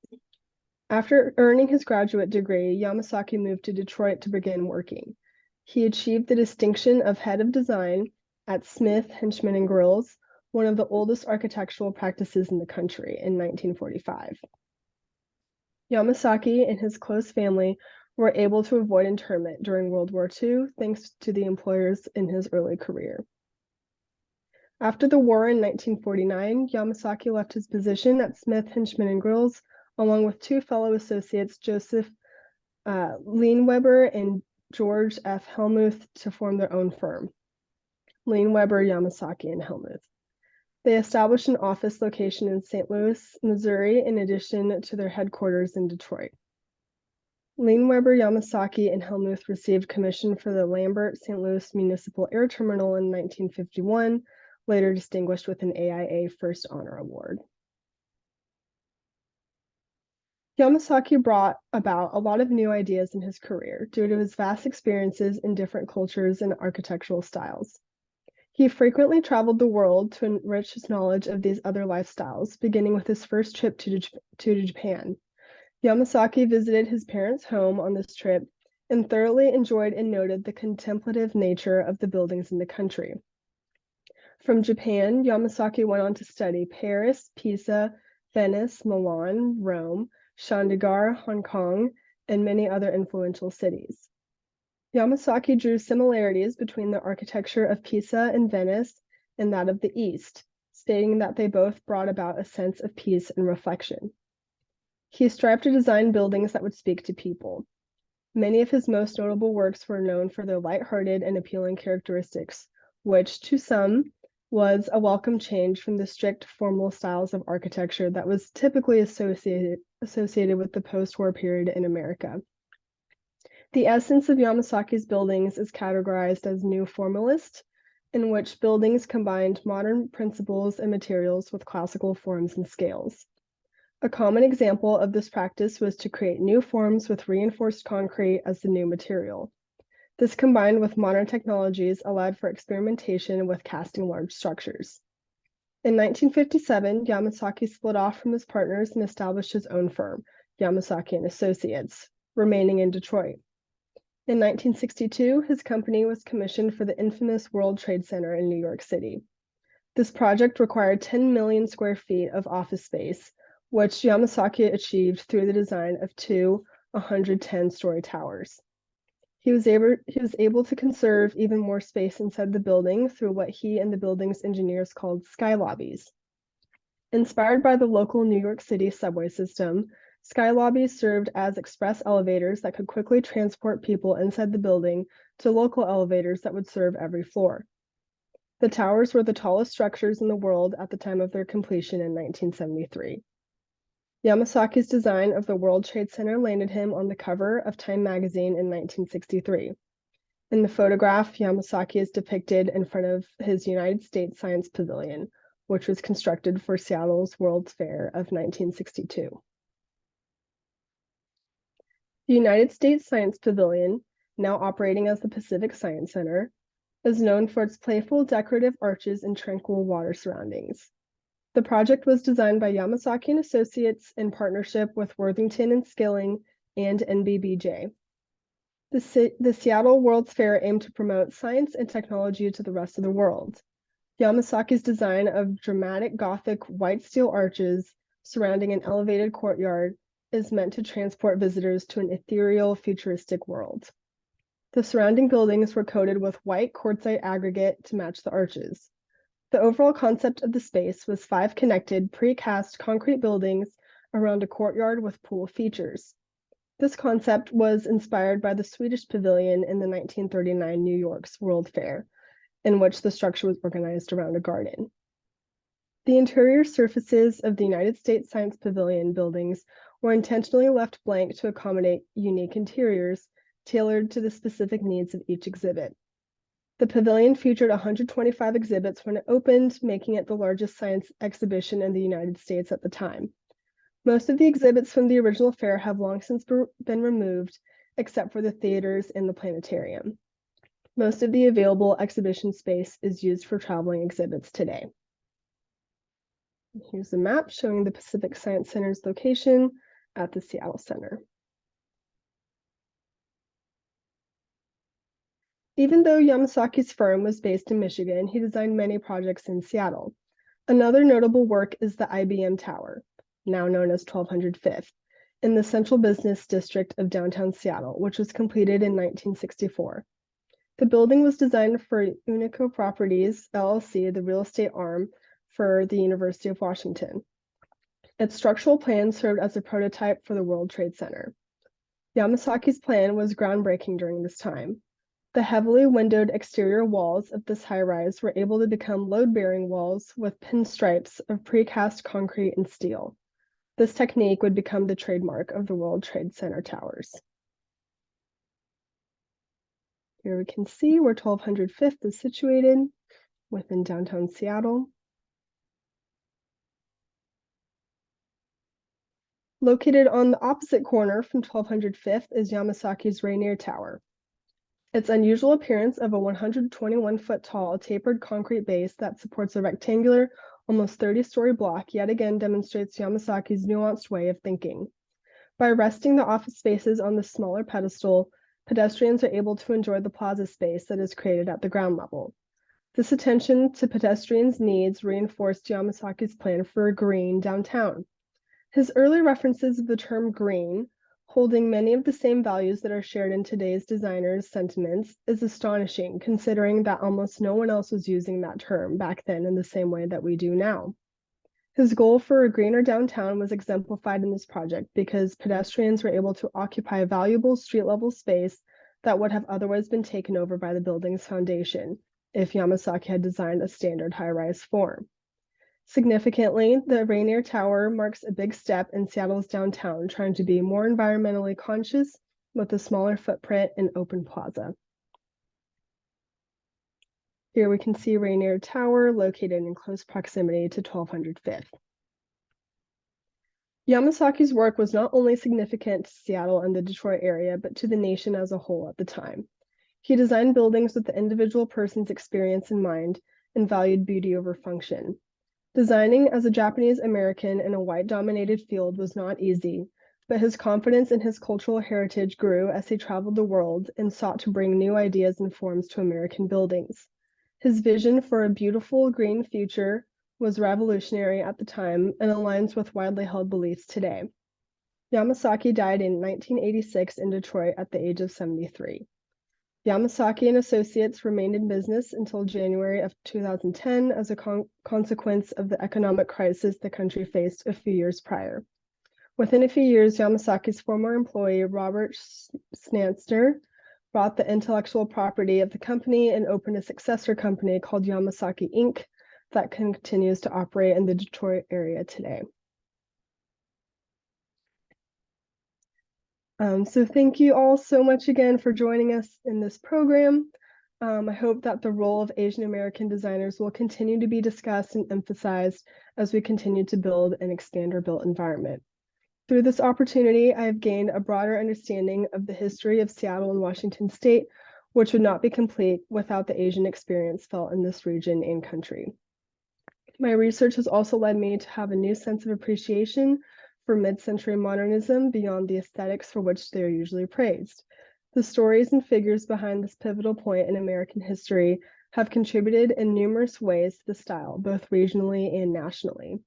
After earning his graduate degree, Yamasaki moved to Detroit to begin working. He achieved the distinction of head of design at Smith, Henchman & Grills, one of the oldest architectural practices in the country, in 1945. Yamasaki and his close family were able to avoid internment during World War II thanks to the employers in his early career. After the war in 1949, Yamasaki left his position at Smith, Henchman & Grills, along with two fellow associates, Joseph Leinweber and George F. Helmuth, to form their own firm, Leinweber, Yamasaki, and Helmuth. They established an office location in St. Louis, Missouri, in addition to their headquarters in Detroit. Leinweber, Yamasaki, and Helmuth received commission for the Lambert, St. Louis Municipal Air Terminal in 1951, later distinguished with an AIA First Honor Award. Yamasaki brought about a lot of new ideas in his career due to his vast experiences in different cultures and architectural styles. He frequently traveled the world to enrich his knowledge of these other lifestyles, beginning with his first trip to Japan. Yamasaki visited his parents' home on this trip and thoroughly enjoyed and noted the contemplative nature of the buildings in the country. From Japan, Yamasaki went on to study Paris, Pisa, Venice, Milan, Rome, Chandigarh, Hong Kong, and many other influential cities. Yamasaki drew similarities between the architecture of Pisa and Venice and that of the East, stating that they both brought about a sense of peace and reflection. He strived to design buildings that would speak to people. Many of his most notable works were known for their lighthearted and appealing characteristics, which, to some, was a welcome change from the strict formal styles of architecture that was typically associated with the post-war period in America. The essence of Yamasaki's buildings is categorized as New Formalist, in which buildings combined modern principles and materials with classical forms and scales. A common example of this practice was to create new forms with reinforced concrete as the new material. This, combined with modern technologies, allowed for experimentation with casting large structures. In 1957, Yamasaki split off from his partners and established his own firm, Yamasaki & Associates, remaining in Detroit. In 1962, his company was commissioned for the infamous World Trade Center in New York City. This project required 10 million square feet of office space, which Yamasaki achieved through the design of two 110-story towers. He was able to conserve even more space inside the building through what he and the building's engineers called sky lobbies. Inspired by the local New York City subway system, sky lobbies served as express elevators that could quickly transport people inside the building to local elevators that would serve every floor. The towers were the tallest structures in the world at the time of their completion in 1973. Yamasaki's design of the World Trade Center landed him on the cover of Time magazine in 1963. In the photograph, Yamasaki is depicted in front of his United States Science Pavilion, which was constructed for Seattle's World's Fair of 1962. The United States Science Pavilion, now operating as the Pacific Science Center, is known for its playful decorative arches and tranquil water surroundings. The project was designed by Yamasaki & Associates in partnership with Worthington & Skilling and NBBJ. The Seattle World's Fair aimed to promote science and technology to the rest of the world. Yamasaki's design of dramatic Gothic white steel arches surrounding an elevated courtyard is meant to transport visitors to an ethereal, futuristic world. The surrounding buildings were coated with white quartzite aggregate to match the arches. The overall concept of the space was 5 connected, precast concrete buildings around a courtyard with pool features. This concept was inspired by the Swedish pavilion in the 1939 New York's World Fair, in which the structure was organized around a garden. The interior surfaces of the United States Science Pavilion buildings were intentionally left blank to accommodate unique interiors tailored to the specific needs of each exhibit. The pavilion featured 125 exhibits when it opened, making it the largest science exhibition in the United States at the time. Most of the exhibits from the original fair have long since been removed, except for the theaters and the planetarium. Most of the available exhibition space is used for traveling exhibits today. Here's a map showing the Pacific Science Center's location at the Seattle Center. Even though Yamasaki's firm was based in Michigan, he designed many projects in Seattle. Another notable work is the IBM Tower, now known as 1200 Fifth, in the central business district of downtown Seattle, which was completed in 1964. The building was designed for Unico Properties, LLC, the real estate arm for the University of Washington. Its structural plan served as a prototype for the World Trade Center. Yamasaki's plan was groundbreaking during this time. The heavily windowed exterior walls of this high-rise were able to become load-bearing walls with pinstripes of precast concrete and steel. This technique would become the trademark of the World Trade Center towers. Here we can see where 1200 Fifth is situated within downtown Seattle. Located on the opposite corner from 1200 Fifth is Yamasaki's Rainier Tower. Its unusual appearance of a 121-foot tall tapered concrete base that supports a rectangular, almost 30-story block yet again demonstrates Yamasaki's nuanced way of thinking. By resting the office spaces on the smaller pedestal, pedestrians are able to enjoy the plaza space that is created at the ground level. This attention to pedestrians' needs reinforced Yamasaki's plan for a green downtown. His early references of the term green, holding many of the same values that are shared in today's designers' sentiments, is astonishing, considering that almost no one else was using that term back then in the same way that we do now. His goal for a greener downtown was exemplified in this project because pedestrians were able to occupy valuable street-level space that would have otherwise been taken over by the building's foundation if Yamasaki had designed a standard high-rise form. Significantly, the Rainier Tower marks a big step in Seattle's downtown, trying to be more environmentally conscious with a smaller footprint and open plaza. Here we can see Rainier Tower located in close proximity to 1200 Fifth. Yamasaki's work was not only significant to Seattle and the Detroit area, but to the nation as a whole at the time. He designed buildings with the individual person's experience in mind and valued beauty over function. Designing as a Japanese American in a white-dominated field was not easy, but his confidence in his cultural heritage grew as he traveled the world and sought to bring new ideas and forms to American buildings. His vision for a beautiful green future was revolutionary at the time and aligns with widely held beliefs today. Yamasaki died in 1986 in Detroit at the age of 73. Yamasaki and Associates remained in business until January of 2010 as a consequence of the economic crisis the country faced a few years prior. Within a few years, Yamasaki's former employee, Robert Snanster, bought the intellectual property of the company and opened a successor company called Yamasaki Inc. that continues to operate in the Detroit area today. So thank you all so much again for joining us in this program. I hope that the role of Asian American designers will continue to be discussed and emphasized as we continue to build and expand our built environment. Through this opportunity, I have gained a broader understanding of the history of Seattle and Washington State, which would not be complete without the Asian experience felt in this region and country. My research has also led me to have a new sense of appreciation for mid-century modernism beyond the aesthetics for which they are usually praised. The stories and figures behind this pivotal point in American history have contributed in numerous ways to the style, both regionally and nationally.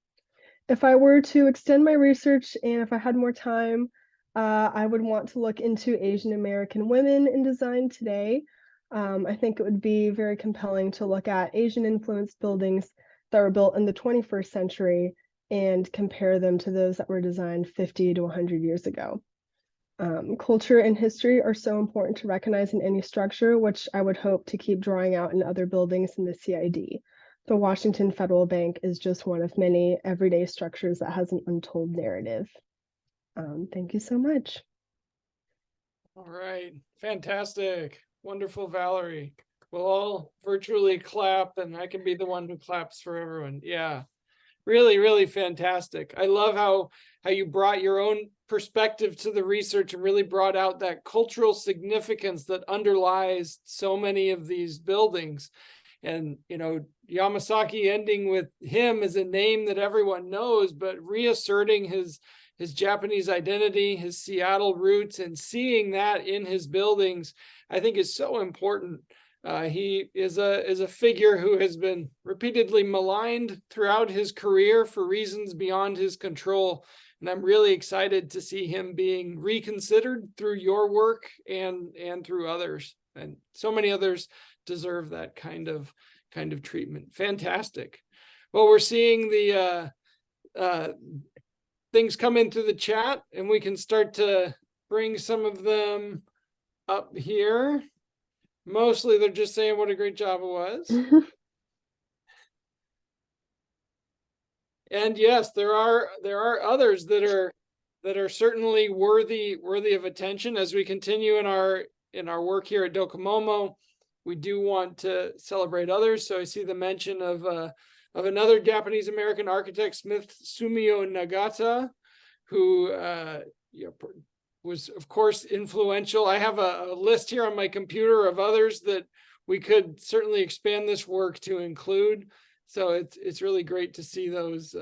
If I were to extend my research and if I had more time, I would want to look into Asian American women in design today. I think it would be very compelling to look at Asian influenced buildings that were built in the 21st century and compare them to those that were designed 50 to 100 years ago. Culture and history are so important to recognize in any structure, which I would hope to keep drawing out in other buildings in the CID. The Washington Federal Bank is just one of many everyday structures that has an untold narrative. Thank you so much. All right, fantastic. Wonderful, Valerie. We'll all virtually clap and I can be the one who claps for everyone. Yeah, Really, really fantastic. I love how you brought your own perspective to the research and really brought out that cultural significance that underlies so many of these buildings. And, you know, Yamasaki ending with him is a name that everyone knows, but reasserting his Japanese identity, his Seattle roots, and seeing that in his buildings, I think is so important. He is a figure who has been repeatedly maligned throughout his career for reasons beyond his control. And I'm really excited to see him being reconsidered through your work and through others. And so many others deserve that kind of treatment. Fantastic. Well, we're seeing the things come in through the chat, and we can start to bring some of them up here. Mostly they're just saying what a great job it was. And yes, there are others that are certainly worthy of attention as we continue in our work here at Docomomo. We do want to celebrate others. So I see the mention of another Japanese American architect, Smith Sumio Nagata, who was, of course, influential. I have a list here on my computer of others that we could certainly expand this work to include. So it's really great to see those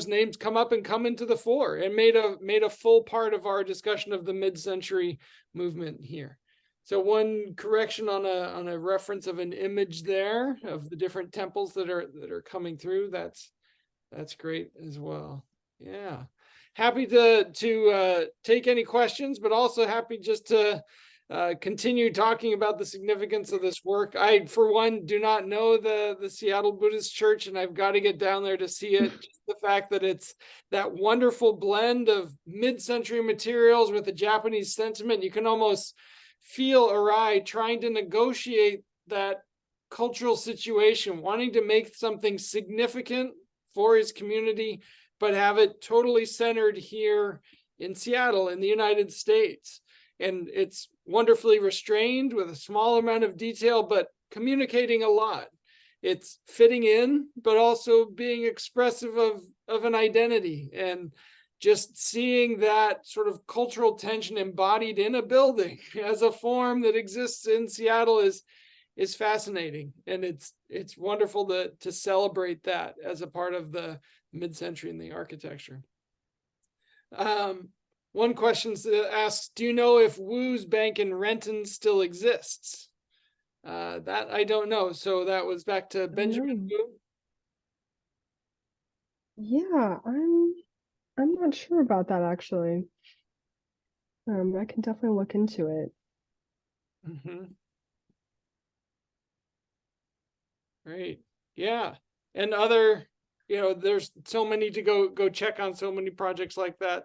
names come up and come into the fore and made a full part of our discussion of the mid-century movement here. So one correction on a reference of an image there of the different temples that are coming through. That's great as well. Yeah. Happy to take any questions, but also happy just to continue talking about the significance of this work. I, for one, do not know the Seattle Buddhist Church, and I've got to get down there to see it. Just the fact that it's that wonderful blend of mid-century materials with a Japanese sentiment, you can almost feel Arai trying to negotiate that cultural situation, wanting to make something significant for his community, but have it totally centered here in Seattle, in the United States. And it's wonderfully restrained with a small amount of detail, but communicating a lot. It's fitting in, but also being expressive of an identity. And just seeing that sort of cultural tension embodied in a building as a form that exists in Seattle is fascinating. And it's wonderful to celebrate that as a part of the mid-century in the architecture. One question asks, do you know if Wu's Bank in Renton still exists? That I don't know. So that was back to Benjamin Wu. Yeah, I'm not sure about that actually. I can definitely look into it. Mm-hmm. Great. Yeah. And other, there's so many to go check on, so many projects like that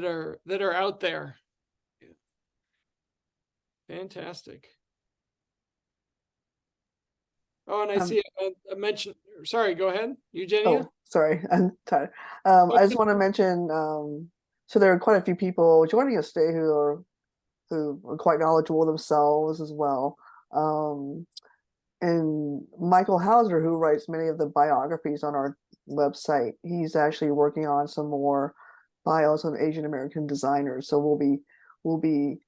are out there. Fantastic. Oh, and I see a mention. Sorry, go ahead, Eugenia. Oh, sorry, I'm tired. I just want to mention, so there are quite a few people joining us today who are quite knowledgeable themselves as well. And Michael Hauser, who writes many of the biographies on our website, he's actually working on some more bios of Asian American designers. So we'll be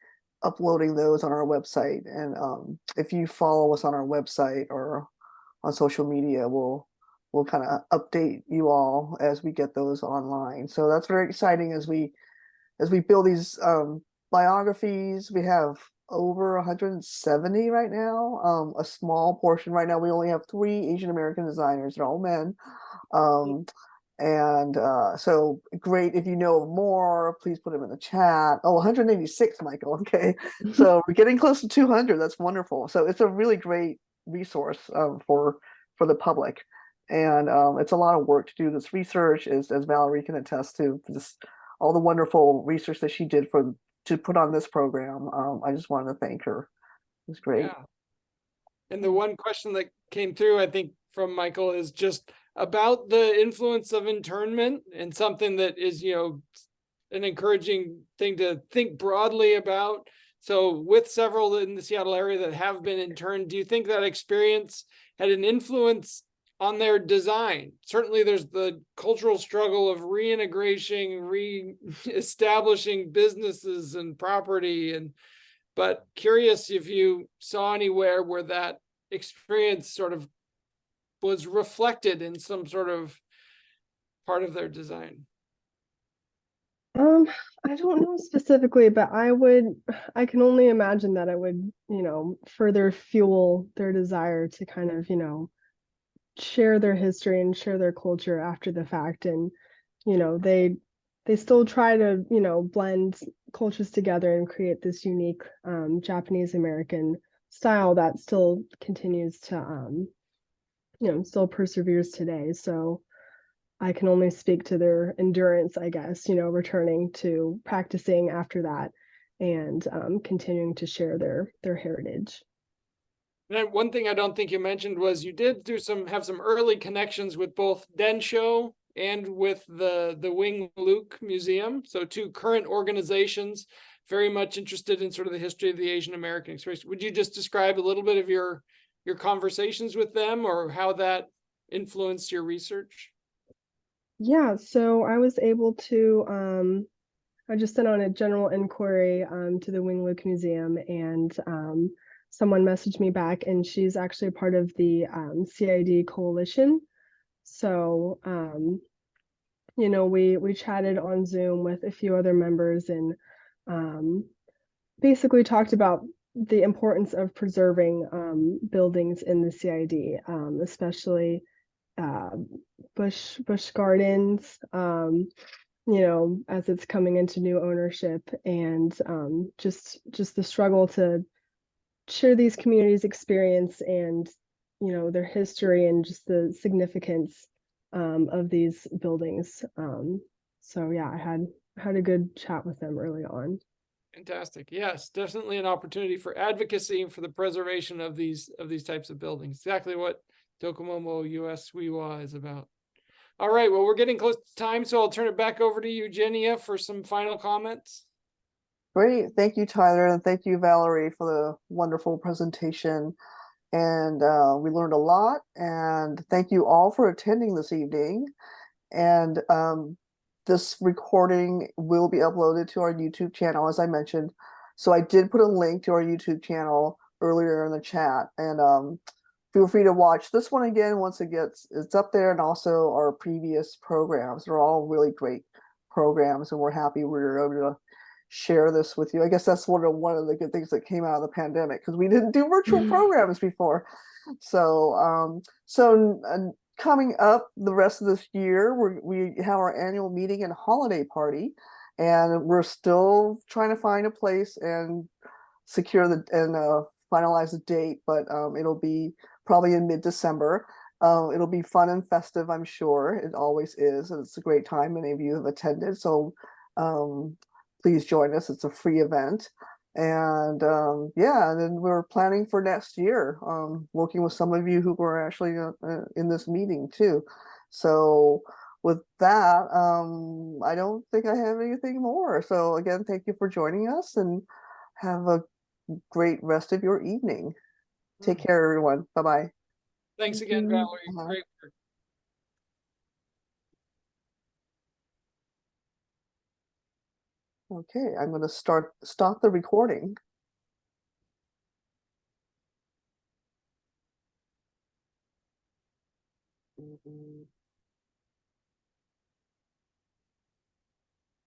uploading those on our website. And if you follow us on our website or on social media, we'll kind of update you all as we get those online. So that's very exciting as we build these biographies. We have over 170 right now. A small portion right now. We only have 3 Asian American designers. They're all men. So great. If you know more, please put them in the chat. Oh, 186, Michael. Okay. So we're getting close to 200. That's wonderful. So it's a really great resource for the public. And it's a lot of work to do this research, as Valerie can attest to, all the wonderful research that she did to put on this program. I just wanted to thank her. It was great. Yeah. And the one question that came through, I think, from Michael is just about the influence of internment, and something that is, an encouraging thing to think broadly about. So with several in the Seattle area that have been interned, do you think that experience had an influence on their design. Certainly there's the cultural struggle of reintegration, re-establishing businesses and property, but curious if you saw anywhere where that experience sort of was reflected in some sort of part of their design. I don't know specifically, but I can only imagine that it would, further fuel their desire to kind of, share their history and share their culture after the fact. And, they still try to, blend cultures together and create this unique Japanese American style that still continues to, still perseveres today. So I can only speak to their endurance, I guess, returning to practicing after that and continuing to share their heritage. And one thing I don't think you mentioned was you did have some early connections with both Densho and with the Wing Luke Museum. So two current organizations very much interested in sort of the history of the Asian American experience. Would you just describe a little bit of your conversations with them or how that influenced your research? Yeah, so I was able to I just sent on a general inquiry to the Wing Luke Museum, and someone messaged me back, and she's actually part of the CID coalition. So we chatted on Zoom with a few other members and basically talked about the importance of preserving buildings in the CID, especially bush gardens, as it's coming into new ownership, and just the struggle to share these communities' experience and their history and just the significance of these buildings. So yeah, I had a good chat with them early on. Fantastic. Yes, definitely an opportunity for advocacy and for the preservation of these types of buildings. Exactly what Docomomo US WEWA is about. All right, well, we're getting close to time, so I'll turn it back over to you, Eugenia, for some final comments. Great. Thank you, Tyler, and thank you, Valerie, for the wonderful presentation. And we learned a lot, and thank you all for attending this evening. And this recording will be uploaded to our YouTube channel, as I mentioned. So I did put a link to our YouTube channel earlier in the chat, and feel free to watch this one again once it's up there, and also our previous programs. They're all really great programs, and we're happy we were able to share this with you. I guess that's one of the good things that came out of the pandemic, because we didn't do virtual programs before. So coming up the rest of this year, we have our annual meeting and holiday party, and we're still trying to find a place and secure finalize the date, but it'll be probably in mid-December. It'll be fun and festive, I'm sure. It always is, and it's a great time. Many of you have attended, so please join us. It's a free event. And yeah, and then we're planning for next year, working with some of you who were actually in this meeting too. So with that, I don't think I have anything more. So again, thank you for joining us, and have a great rest of your evening. Take care, everyone. Bye-bye. Thanks again, Valerie. Great work. Okay, I'm going to stop the recording.